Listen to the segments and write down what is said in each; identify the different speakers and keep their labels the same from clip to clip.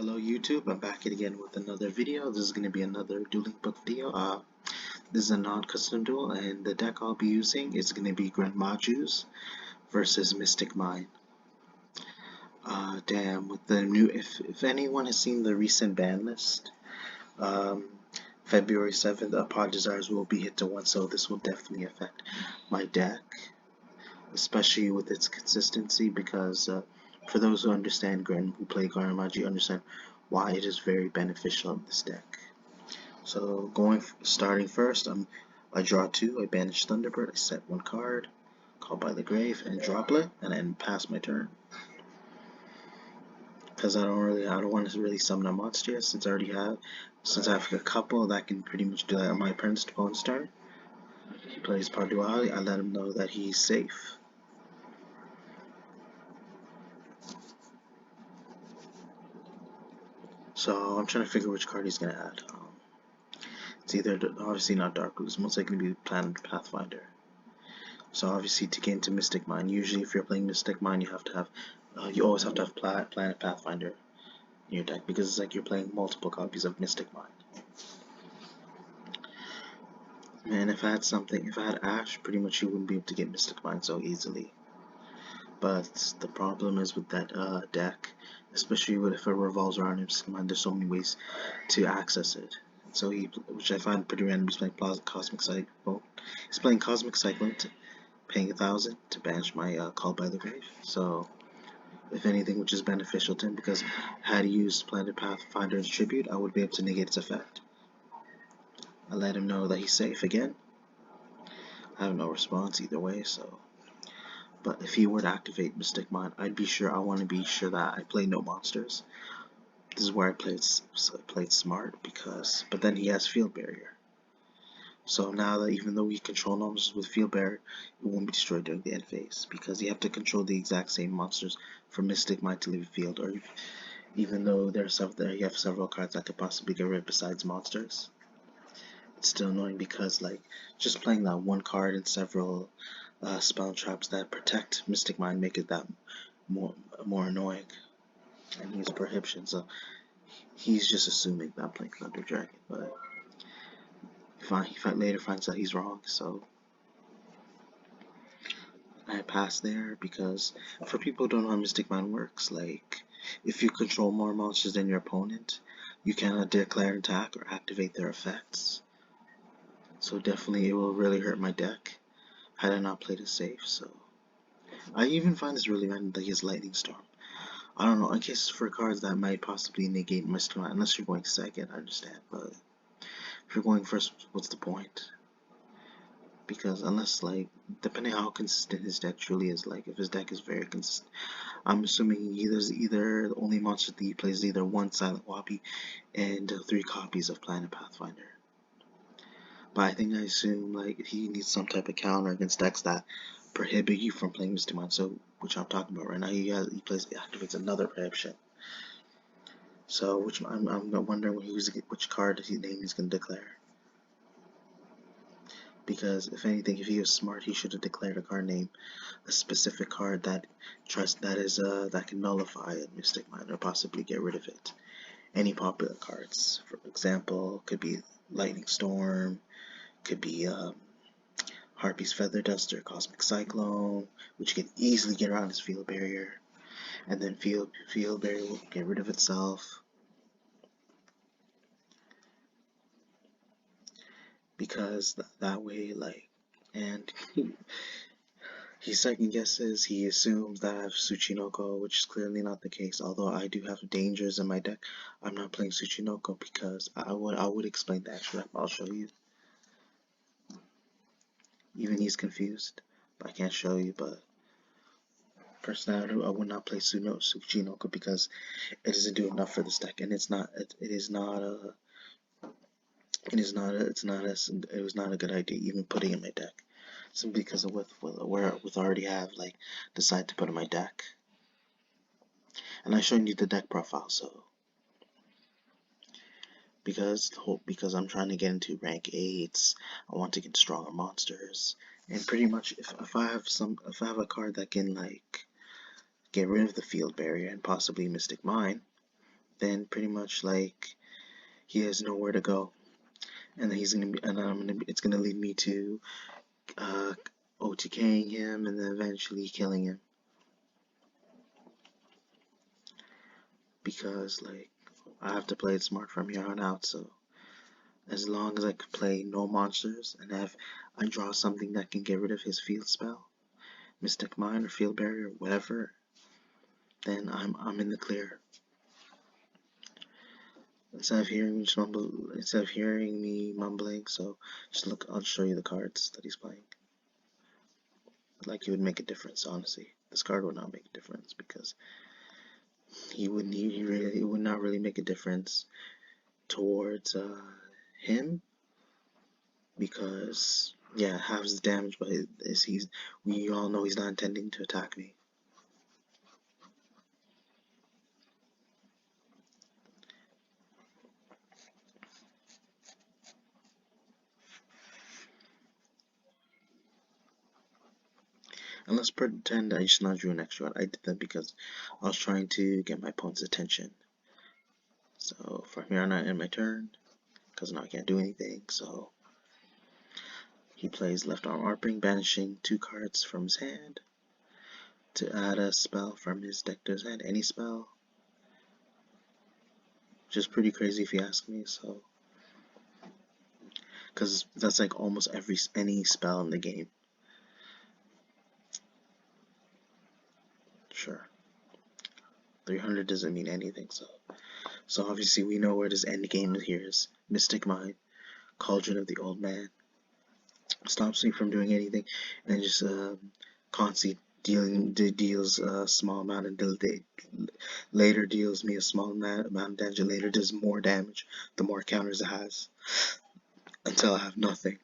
Speaker 1: Hello YouTube, I'm back again with another video. This is going to be another dueling book video. This is a non-custom duel, and the deck I'll be using is going to be Gren Maju's versus Mystic Mine. Damn, with the new, if anyone has seen the recent ban list, um, February 7th, Pod Desires will be hit to 1, so this will definitely affect my deck, especially with its consistency, because for those who understand who play Gren Maju, understand why it is very beneficial in this deck. So starting first, I draw 2, I banish Thunderbird, I set 1 card, call by the grave, and droplet, and then pass my turn. Because I don't want to really summon a monster yet, since I have a couple that can pretty much do that on my opponent's turn. He plays part Duel, I let him know that he's safe. So I'm trying to figure which card he's gonna add. It's either obviously not Dark Blue, it's most likely to be Planet Pathfinder. So obviously to get into Mystic Mine, usually if you're playing Mystic Mine, you always have to have Planet Pathfinder in your deck, because it's like you're playing multiple copies of Mystic Mine. And if I had Ash, pretty much you wouldn't be able to get Mystic Mine so easily. But the problem is with that deck, especially if it revolves around Mystic Mine, there's so many ways to access it. So which I find pretty random, he's playing Cosmic Cyclone. He's playing Cosmic Cyclone, paying 1,000 to banish my Call by the Grave. So, if anything, which is beneficial to him, because had he used Planet Pathfinder's Tribute, I would be able to negate its effect. I let him know that he's safe again. I have no response either way, so. But if he were to activate Mystic Mine, I want to be sure that I play no monsters. This is where I played smart, but then he has Field Barrier. So now that even though we control monsters with Field Barrier, it won't be destroyed during the end phase, because you have to control the exact same monsters for Mystic Mine to leave the field, or even though you have several cards that could possibly get rid besides monsters. It's still annoying because just playing that one card and several spell traps that protect Mystic Mine make it that more annoying. And he's Prohibition, so he's just assuming that I'm playing Thunder Dragon, but he later finds out he's wrong, so I pass there. Because for people who don't know how Mystic Mine works, if you control more monsters than your opponent, you cannot declare an attack or activate their effects. So definitely it will really hurt my deck had I not played it safe. So I even find this really random that he has Lightning Storm. I don't know, in case for cards that might possibly negate Mystic Mine, unless you're going second, I understand, but if you're going first, what's the point? Because unless, depending how consistent his deck truly is, if his deck is very consistent, I'm assuming either the only monster that he plays is either 1 Silent Wappy and 3 copies of Planet Pathfinder. But I assume, he needs some type of counter against decks that prohibit you from playing Mystic Mine, so, which I'm talking about right now, he activates another prohibition. So, I'm wondering which card name he's going to declare. Because if anything, if he was smart, he should have declared a card name, a specific card that can nullify a Mystic Mine or possibly get rid of it. Any popular cards, for example, could be Lightning Storm, could be Harpy's Feather Duster, Cosmic Cyclone, which can easily get around his Field Barrier, and then Field Barrier will get rid of itself. Because that way, and he second guesses, he assumes that I have Tsuchinoko, which is clearly not the case. Although I do have dangers in my deck, I'm not playing Tsuchinoko because I would explain the extra. I'll show you. Even he's confused, but I can't show you. But personally, I would not play Tsuchinoko because it doesn't do enough for this deck, and it was not a good idea even putting in my deck, simply because of with already have decide to put in my deck. And I'm showing you the deck profile, so because I'm trying to get into rank 8s, I want to get stronger monsters, and pretty much if I have a card that can get rid of the Field Barrier and possibly Mystic Mine, then pretty much like he has nowhere to go, and then he's gonna be, and it's gonna lead me to uh, OTKing him, and then eventually killing him, because like I have to play it smart from here on out. So as long as I can play no monsters and have I draw something that can get rid of his field spell, Mystic Mine or Field Barrier, whatever, then I'm in the clear. Instead of hearing me mumbling, so just look. I'll show you the cards that he's playing. Like it would make a difference, honestly. This card would not make a difference because it would not really make a difference towards him, because yeah, halves the damage, but we all know he's not intending to attack me. And let's pretend I just not drew an extra one. I did that because I was trying to get my opponent's attention. So from here on out, end my turn, because now I can't do anything. So he plays Left Arm Arping, banishing 2 cards from his hand to add a spell from his deck to his hand, any spell. Which is pretty crazy if you ask me. So, because that's like almost any spell in the game. Sure, 300 doesn't mean anything. So obviously we know where this end game here is. Mystic Mine, Cauldron of the Old Man. Stops me from doing anything, and then just constantly deals a small amount of later deals me a small amount of damage, and later does more damage the more counters it has, until I have nothing.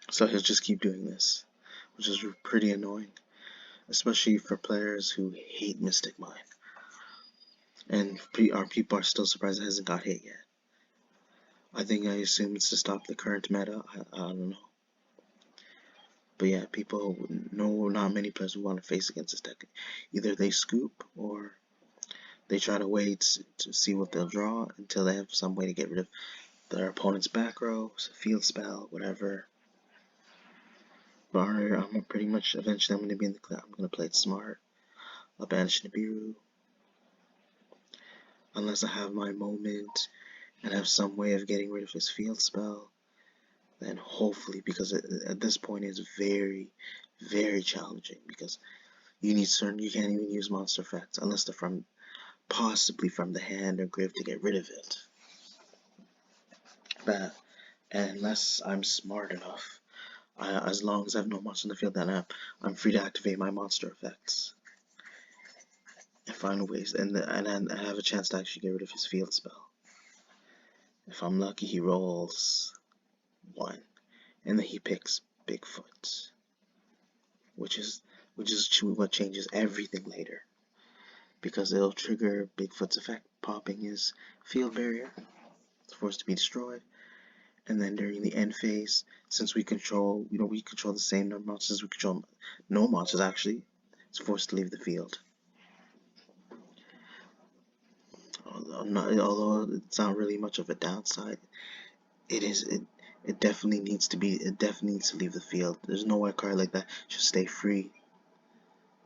Speaker 1: So he'll just keep doing this, which is pretty annoying, especially for players who hate Mystic Mine. And our people are still surprised it hasn't got hit yet. I assume it's to stop the current meta. I don't know. But yeah, not many players will want to face against this deck. Either they scoop or they try to wait to see what they'll draw until they have some way to get rid of their opponent's back row, field spell, whatever. But I'm pretty much, eventually I'm going to be in the clear. I'm going to play it smart. I'll banish Nibiru. Unless I have my moment and have some way of getting rid of his field spell, then hopefully, because at this point it's very, very challenging, because you can't even use monster effects unless they're possibly from the hand or grave to get rid of it. But unless I'm smart enough, as long as I have no monster in the field, then I'm free to activate my monster effects and find ways, and I have a chance to actually get rid of his field spell. If I'm lucky, he rolls 1, and then he picks Bigfoot, which is what changes everything later, because it'll trigger Bigfoot's effect, popping his field barrier. It's forced to be destroyed. And then during the end phase, since we control the same number of monsters, we control no monsters actually, it's forced to leave the field. Although it's not really much of a downside, it definitely needs to leave the field. There's no way a card like that should stay free,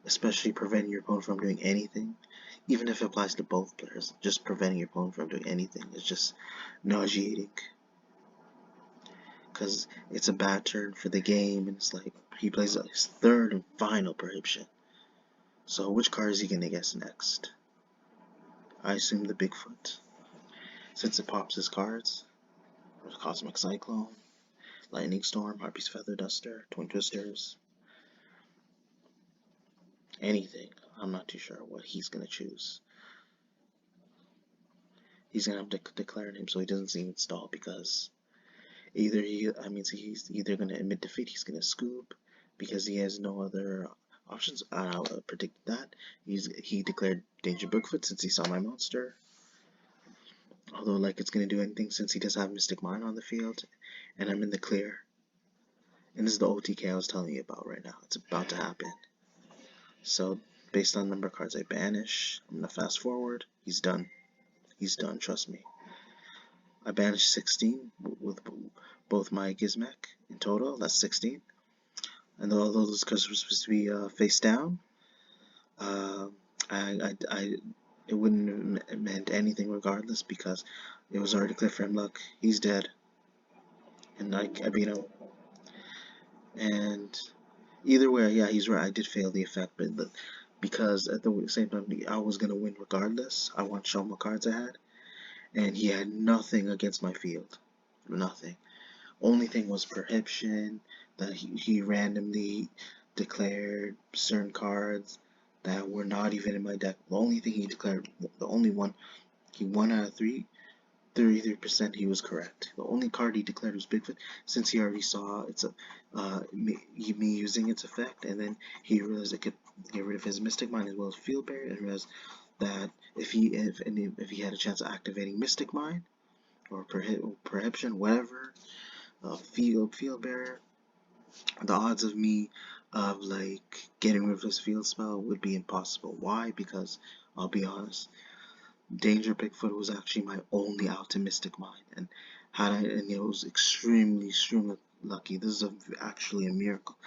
Speaker 1: especially preventing your opponent from doing anything. Even if it applies to both players, just preventing your opponent from doing anything is just nauseating. Because it's a bad turn for the game, and it's like he plays his 3rd and final prohibition. So which card is he gonna guess next? I assume the Bigfoot, since it pops his cards. There's Cosmic Cyclone, Lightning Storm, Harpy's Feather Duster, Twin Twisters, anything. I'm not too sure what he's gonna choose. He's gonna have to declare him so he doesn't see him install, because he's either gonna admit defeat, he's gonna scoop, because he has no other options. I predicted that. He declared Danger Bigfoot since he saw my monster. Although, like, it's gonna do anything since he does have Mystic Mine on the field, and I'm in the clear. And this is the OTK I was telling you about right now. It's about to happen. So Based on number of cards I banish, I'm gonna fast forward. He's done. He's done, trust me. I banished 16 with both my Gizmek in total. That's 16. And although those cards were supposed to be face down, uh, it wouldn't have meant anything regardless because it was already clear for him. Look, he's dead, and I beat him. And either way, yeah, he's right. I did fail the effect, but because at the same time I was gonna win regardless. I want to show him what cards I had, and he had nothing against my field, nothing. Only thing was prohibition, that he randomly declared certain cards that were not even in my deck. The only thing he declared, the only one, he 1 out of 3, 33% he was correct. The only card he declared was Bigfoot, since he already saw it's a me using its effect, and then he realized it could get rid of his Mystic Mine as well as Field Barrier, and realized that if he had a chance of activating Mystic Mine or Prohibition, whatever, field Barrier, the odds of me of like getting rid of this field spell would be impossible. Why? Because I'll be honest, Danger Bigfoot was actually my only optimistic mind, and it was extremely lucky. This is actually a miracle.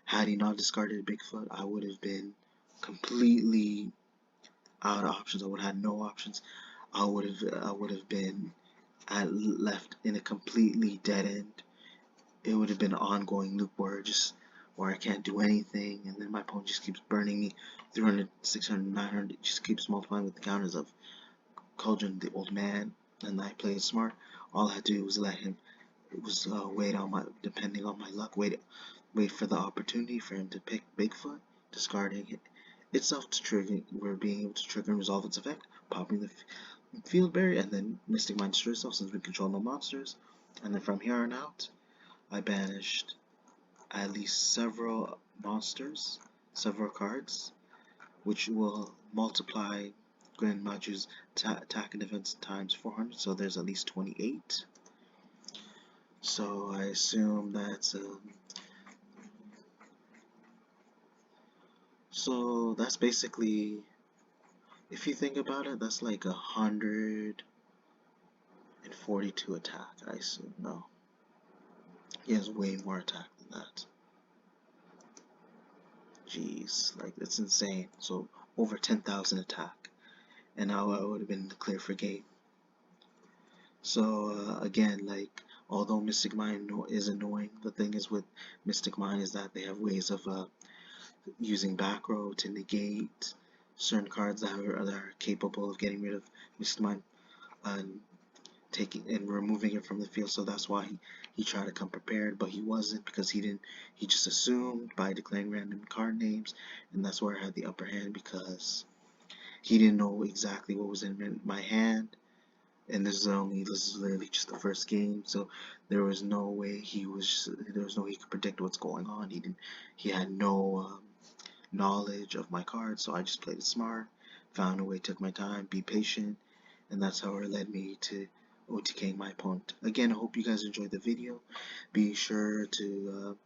Speaker 1: Had he not discarded Bigfoot, I would have been completely out of options. I would have had no options. I would have been left in a completely dead end. It would have been an ongoing loop where I can't do anything, and then my opponent just keeps burning me 300, 600, 900. It just keeps multiplying with the counters of Cauldron, the old man, and I played smart. All I had to do was let him. It was wait on my, depending on my luck, wait for the opportunity for him to pick Bigfoot, discarding it itself to trigger, we're being able to trigger and resolve its effect, popping the field barrier, and then Mystic Mind destroy itself since we control no monsters. And then from here on out, I banished at least several monsters, several cards, which will multiply Gren Maju's attack and defense times 400, so there's at least 28. So I assume that's so that's basically, if you think about it, that's like 142 attack, I assume. No, he has way more attack than that. Jeez, like it's insane. So over 10,000 attack, and now I would have been in the clear for game. So again, like, although Mystic Mine is annoying, the thing is with Mystic Mine is that they have ways of using back row to negate certain cards that are capable of getting rid of Mystic Mine and taking and removing it from the field. So that's why he tried to come prepared, but he wasn't, because he just assumed by declaring random card names, and that's where I had the upper hand, because he didn't know exactly what was in my hand. And this is literally just the first game, so there was no way he could predict what's going on. He had no knowledge of my cards, so I just played it smart, found a way, took my time, be patient, and that's how it led me to OTKing my opponent. Again, I hope you guys enjoyed the video. Be sure to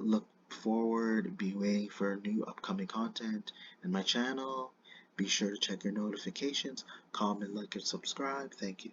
Speaker 1: look forward, be waiting for new upcoming content in my channel. Be sure to check your notifications, comment, like, and subscribe. Thank you.